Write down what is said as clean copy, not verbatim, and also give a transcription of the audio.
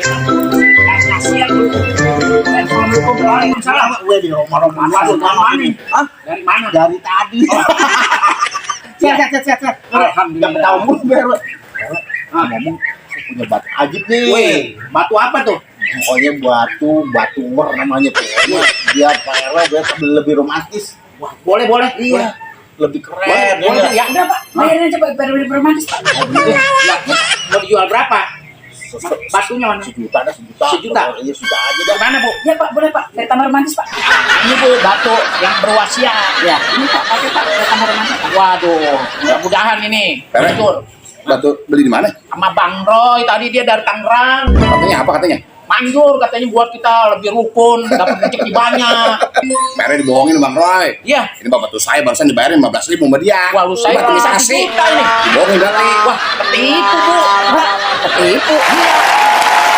Kasihan lu. Assalamualaikum waalaikumsalam. Gue di rumah-rumah Waduh, dari mana? Hah? Dari mana? Dari tadi. Siap. Alhamdulillah. Nggak tahu mulu baru. Ngomong saya punya batu ajib nih. Wih, batu apa tuh? Pokoknya batu namanya pokoknya. Dia Pak RW biar lebih romantis. Wah, boleh. Iya. Lebih keren. Boleh. Ya udah, Pak. Bayarin aja, Pak. Biar romantis, Pak. Ya, mau dijual berapa? Batunya mana? Sejuta. Sejuta? Iya, sejuta aja Dari dah. mana, Bu? Ya, Pak. Boleh, Pak. Dari Taman Romantis, Pak. Ini, Bu, batu yang berwasiat. Ya, ini, Pak. Pakai, Pak. Dari Taman Romantis, Pak. Waduh, mudah-mudahan ini. Beres. Betul. Batu beli di mana? Sama Bang Roy. Tadi dia dari Tangerang. Katanya apa katanya? Manjur katanya buat kita lebih rukun, dapat rezeki banyak. Mereka dibohongin Bang Roy. Iya. Ini batu saya barusan dibayarin 15.000 sama dia. Wah, lu saya Batu berarti misasi. juta nih. Bohongin berarti. Wah, ketipu, Bu. Ketipu. Iya.